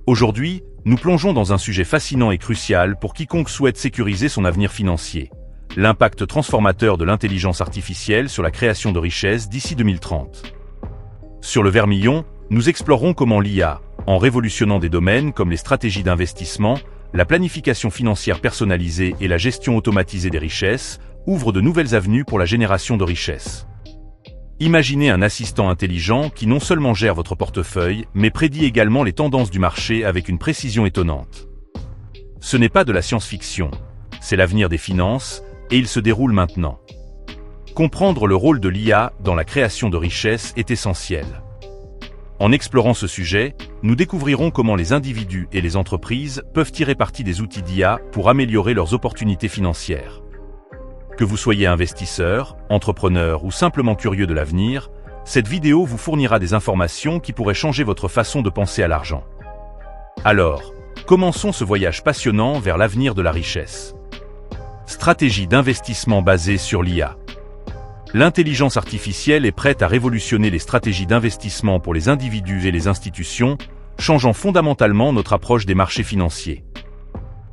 Aujourd'hui, nous plongeons dans un sujet fascinant et crucial pour quiconque souhaite sécuriser son avenir financier. L'impact transformateur de l'intelligence artificielle sur la création de richesses d'ici 2030. Sur le Vermillon, nous explorerons comment l'IA, en révolutionnant des domaines comme les stratégies d'investissement, la planification financière personnalisée et la gestion automatisée des richesses, ouvre de nouvelles avenues pour la génération de richesses. Imaginez un assistant intelligent qui non seulement gère votre portefeuille, mais prédit également les tendances du marché avec une précision étonnante. Ce n'est pas de la science-fiction, c'est l'avenir des finances, et il se déroule maintenant. Comprendre le rôle de l'IA dans la création de richesses est essentiel. En explorant ce sujet, nous découvrirons comment les individus et les entreprises peuvent tirer parti des outils d'IA pour améliorer leurs opportunités financières. Que vous soyez investisseur, entrepreneur ou simplement curieux de l'avenir, cette vidéo vous fournira des informations qui pourraient changer votre façon de penser à l'argent. Alors, commençons ce voyage passionnant vers l'avenir de la richesse. Stratégie d'investissement basée sur l'IA. L'intelligence artificielle est prête à révolutionner les stratégies d'investissement pour les individus et les institutions, changeant fondamentalement notre approche des marchés financiers.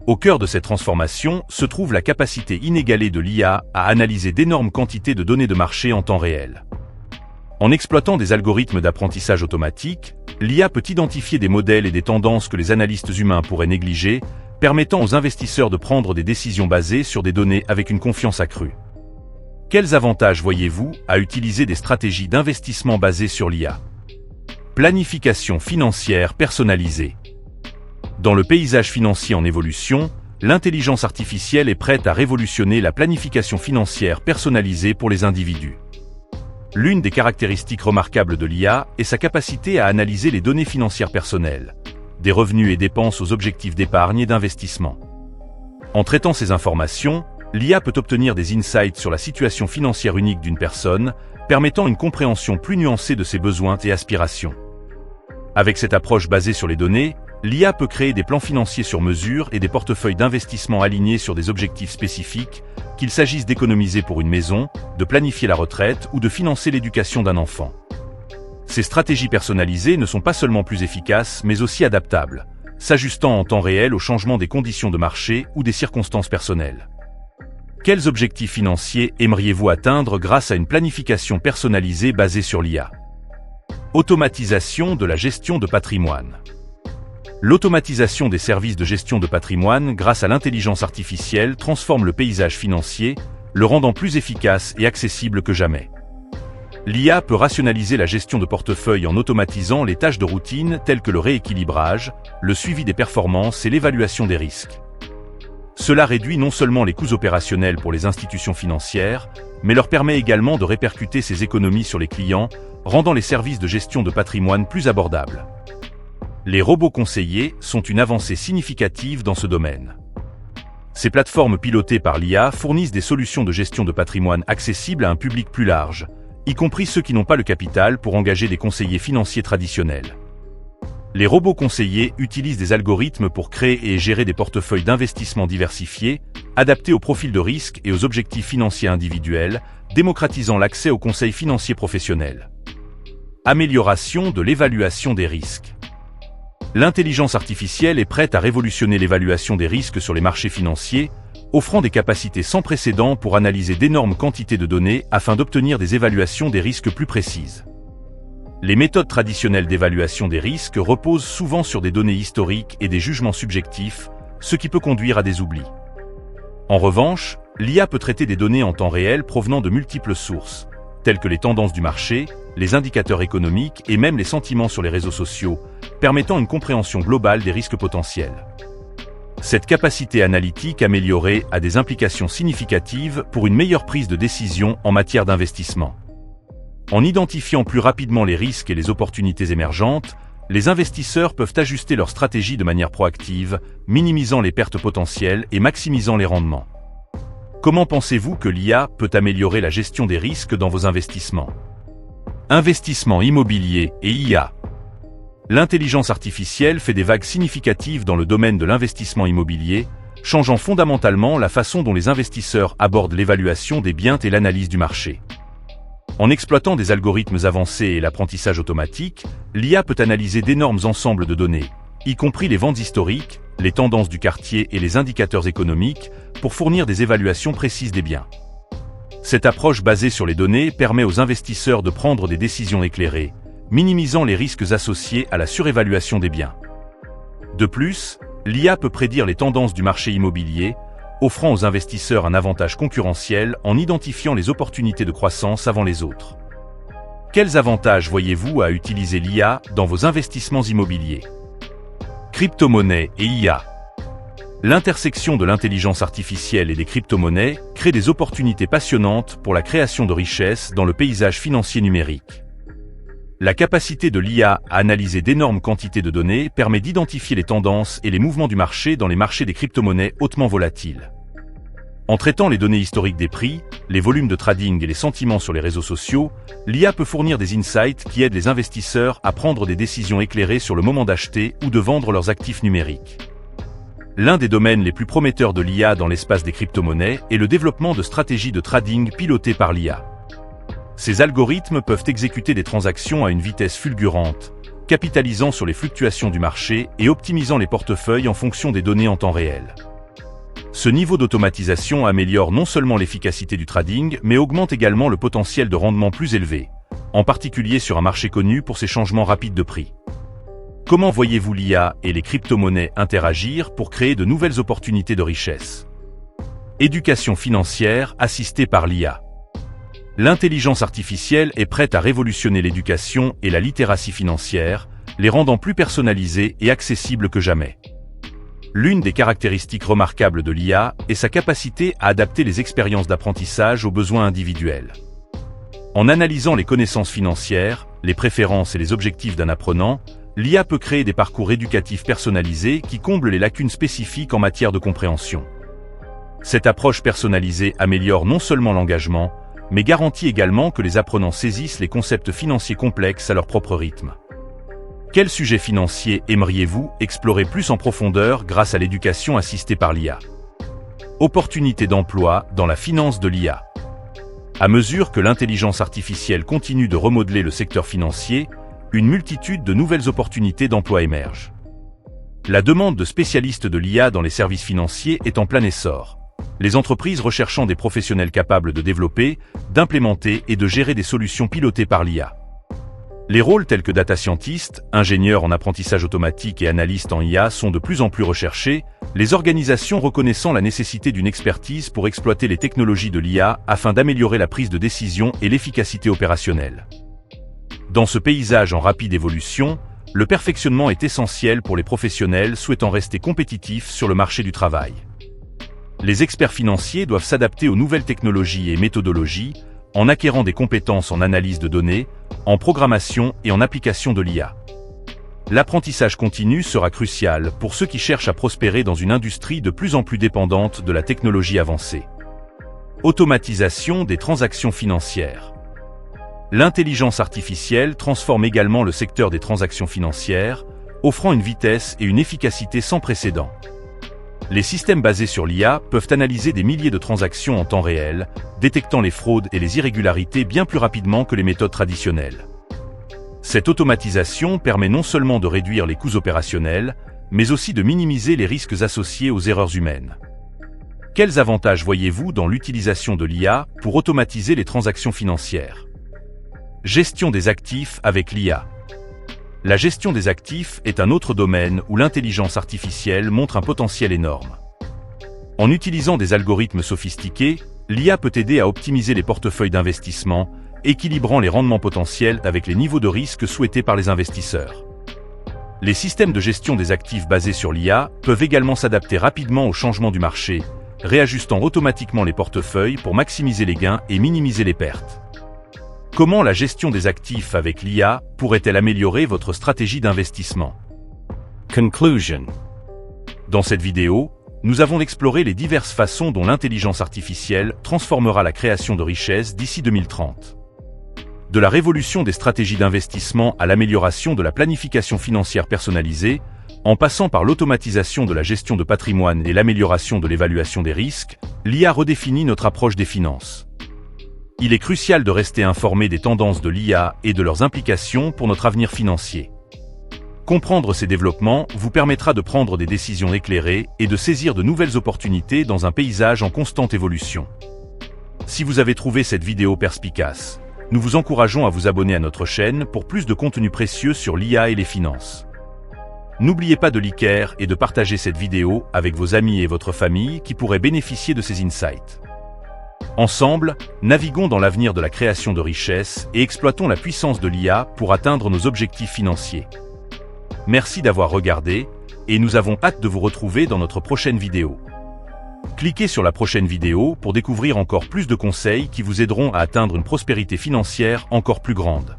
Au cœur de cette transformation se trouve la capacité inégalée de l'IA à analyser d'énormes quantités de données de marché en temps réel. En exploitant des algorithmes d'apprentissage automatique, l'IA peut identifier des modèles et des tendances que les analystes humains pourraient négliger, permettant aux investisseurs de prendre des décisions basées sur des données avec une confiance accrue. Quels avantages voyez-vous à utiliser des stratégies d'investissement basées sur l'IA? Planification financière personnalisée. Dans le paysage financier en évolution, l'intelligence artificielle est prête à révolutionner la planification financière personnalisée pour les individus. L'une des caractéristiques remarquables de l'IA est sa capacité à analyser les données financières personnelles, des revenus et dépenses aux objectifs d'épargne et d'investissement. En traitant ces informations, l'IA peut obtenir des insights sur la situation financière unique d'une personne, permettant une compréhension plus nuancée de ses besoins et aspirations. Avec cette approche basée sur les données, l'IA peut créer des plans financiers sur mesure et des portefeuilles d'investissement alignés sur des objectifs spécifiques, qu'il s'agisse d'économiser pour une maison, de planifier la retraite ou de financer l'éducation d'un enfant. Ces stratégies personnalisées ne sont pas seulement plus efficaces, mais aussi adaptables, s'ajustant en temps réel aux changements des conditions de marché ou des circonstances personnelles. Quels objectifs financiers aimeriez-vous atteindre grâce à une planification personnalisée basée sur l'IA? Automatisation de la gestion de patrimoine. L'automatisation des services de gestion de patrimoine grâce à l'intelligence artificielle transforme le paysage financier, le rendant plus efficace et accessible que jamais. L'IA peut rationaliser la gestion de portefeuille en automatisant les tâches de routine telles que le rééquilibrage, le suivi des performances et l'évaluation des risques. Cela réduit non seulement les coûts opérationnels pour les institutions financières, mais leur permet également de répercuter ces économies sur les clients, rendant les services de gestion de patrimoine plus abordables. Les robots conseillers sont une avancée significative dans ce domaine. Ces plateformes pilotées par l'IA fournissent des solutions de gestion de patrimoine accessibles à un public plus large, y compris ceux qui n'ont pas le capital pour engager des conseillers financiers traditionnels. Les robots conseillers utilisent des algorithmes pour créer et gérer des portefeuilles d'investissement diversifiés, adaptés aux profils de risque et aux objectifs financiers individuels, démocratisant l'accès aux conseils financiers professionnels. Amélioration de l'évaluation des risques. L'intelligence artificielle est prête à révolutionner l'évaluation des risques sur les marchés financiers, offrant des capacités sans précédent pour analyser d'énormes quantités de données afin d'obtenir des évaluations des risques plus précises. Les méthodes traditionnelles d'évaluation des risques reposent souvent sur des données historiques et des jugements subjectifs, ce qui peut conduire à des oublis. En revanche, l'IA peut traiter des données en temps réel provenant de multiples sources, telles que les tendances du marché, les indicateurs économiques et même les sentiments sur les réseaux sociaux, permettant une compréhension globale des risques potentiels. Cette capacité analytique améliorée a des implications significatives pour une meilleure prise de décision en matière d'investissement. En identifiant plus rapidement les risques et les opportunités émergentes, les investisseurs peuvent ajuster leur stratégie de manière proactive, minimisant les pertes potentielles et maximisant les rendements. Comment pensez-vous que l'IA peut améliorer la gestion des risques dans vos investissements? Investissement immobilier et IA. L'intelligence artificielle fait des vagues significatives dans le domaine de l'investissement immobilier, changeant fondamentalement la façon dont les investisseurs abordent l'évaluation des biens et l'analyse du marché. En exploitant des algorithmes avancés et l'apprentissage automatique, l'IA peut analyser d'énormes ensembles de données, y compris les ventes historiques, les tendances du quartier et les indicateurs économiques, pour fournir des évaluations précises des biens. Cette approche basée sur les données permet aux investisseurs de prendre des décisions éclairées, minimisant les risques associés à la surévaluation des biens. De plus, l'IA peut prédire les tendances du marché immobilier, offrant aux investisseurs un avantage concurrentiel en identifiant les opportunités de croissance avant les autres. Quels avantages voyez-vous à utiliser l'IA dans vos investissements immobiliers? Crypto-monnaies et IA. L'intersection de l'intelligence artificielle et des crypto-monnaies crée des opportunités passionnantes pour la création de richesses dans le paysage financier numérique. La capacité de l'IA à analyser d'énormes quantités de données permet d'identifier les tendances et les mouvements du marché dans les marchés des crypto-monnaies hautement volatiles. En traitant les données historiques des prix, les volumes de trading et les sentiments sur les réseaux sociaux, l'IA peut fournir des insights qui aident les investisseurs à prendre des décisions éclairées sur le moment d'acheter ou de vendre leurs actifs numériques. L'un des domaines les plus prometteurs de l'IA dans l'espace des crypto-monnaies est le développement de stratégies de trading pilotées par l'IA. Ces algorithmes peuvent exécuter des transactions à une vitesse fulgurante, capitalisant sur les fluctuations du marché et optimisant les portefeuilles en fonction des données en temps réel. Ce niveau d'automatisation améliore non seulement l'efficacité du trading, mais augmente également le potentiel de rendement plus élevé, en particulier sur un marché connu pour ses changements rapides de prix. Comment voyez-vous l'IA et les crypto-monnaies interagir pour créer de nouvelles opportunités de richesse? Éducation financière assistée par l'IA. L'intelligence artificielle est prête à révolutionner l'éducation et la littératie financière, les rendant plus personnalisées et accessibles que jamais. L'une des caractéristiques remarquables de l'IA est sa capacité à adapter les expériences d'apprentissage aux besoins individuels. En analysant les connaissances financières, les préférences et les objectifs d'un apprenant, l'IA peut créer des parcours éducatifs personnalisés qui comblent les lacunes spécifiques en matière de compréhension. Cette approche personnalisée améliore non seulement l'engagement, mais garantit également que les apprenants saisissent les concepts financiers complexes à leur propre rythme. Quel sujet financier aimeriez-vous explorer plus en profondeur grâce à l'éducation assistée par l'IA? Opportunités d'emploi dans la finance de l'IA. À mesure que l'intelligence artificielle continue de remodeler le secteur financier, une multitude de nouvelles opportunités d'emploi émergent. La demande de spécialistes de l'IA dans les services financiers est en plein essor. Les entreprises recherchant des professionnels capables de développer, d'implémenter et de gérer des solutions pilotées par l'IA. Les rôles tels que data scientist, ingénieurs en apprentissage automatique et analystes en IA sont de plus en plus recherchés, les organisations reconnaissant la nécessité d'une expertise pour exploiter les technologies de l'IA afin d'améliorer la prise de décision et l'efficacité opérationnelle. Dans ce paysage en rapide évolution, le perfectionnement est essentiel pour les professionnels souhaitant rester compétitifs sur le marché du travail. Les experts financiers doivent s'adapter aux nouvelles technologies et méthodologies, en acquérant des compétences en analyse de données, en programmation et en application de l'IA. L'apprentissage continu sera crucial pour ceux qui cherchent à prospérer dans une industrie de plus en plus dépendante de la technologie avancée. Automatisation des transactions financières. L'intelligence artificielle transforme également le secteur des transactions financières, offrant une vitesse et une efficacité sans précédent. Les systèmes basés sur l'IA peuvent analyser des milliers de transactions en temps réel, détectant les fraudes et les irrégularités bien plus rapidement que les méthodes traditionnelles. Cette automatisation permet non seulement de réduire les coûts opérationnels, mais aussi de minimiser les risques associés aux erreurs humaines. Quels avantages voyez-vous dans l'utilisation de l'IA pour automatiser les transactions financières? Gestion des actifs avec l'IA. La gestion des actifs est un autre domaine où l'intelligence artificielle montre un potentiel énorme. En utilisant des algorithmes sophistiqués, l'IA peut aider à optimiser les portefeuilles d'investissement, équilibrant les rendements potentiels avec les niveaux de risque souhaités par les investisseurs. Les systèmes de gestion des actifs basés sur l'IA peuvent également s'adapter rapidement aux changements du marché, réajustant automatiquement les portefeuilles pour maximiser les gains et minimiser les pertes. Comment la gestion des actifs avec l'IA pourrait-elle améliorer votre stratégie d'investissement? Conclusion. Dans cette vidéo, nous avons exploré les diverses façons dont l'intelligence artificielle transformera la création de richesses d'ici 2030. De la révolution des stratégies d'investissement à l'amélioration de la planification financière personnalisée, en passant par l'automatisation de la gestion de patrimoine et l'amélioration de l'évaluation des risques, l'IA redéfinit notre approche des finances. Il est crucial de rester informé des tendances de l'IA et de leurs implications pour notre avenir financier. Comprendre ces développements vous permettra de prendre des décisions éclairées et de saisir de nouvelles opportunités dans un paysage en constante évolution. Si vous avez trouvé cette vidéo perspicace, nous vous encourageons à vous abonner à notre chaîne pour plus de contenu précieux sur l'IA et les finances. N'oubliez pas de liker et de partager cette vidéo avec vos amis et votre famille qui pourraient bénéficier de ces insights. Ensemble, naviguons dans l'avenir de la création de richesses et exploitons la puissance de l'IA pour atteindre nos objectifs financiers. Merci d'avoir regardé, et nous avons hâte de vous retrouver dans notre prochaine vidéo. Cliquez sur la prochaine vidéo pour découvrir encore plus de conseils qui vous aideront à atteindre une prospérité financière encore plus grande.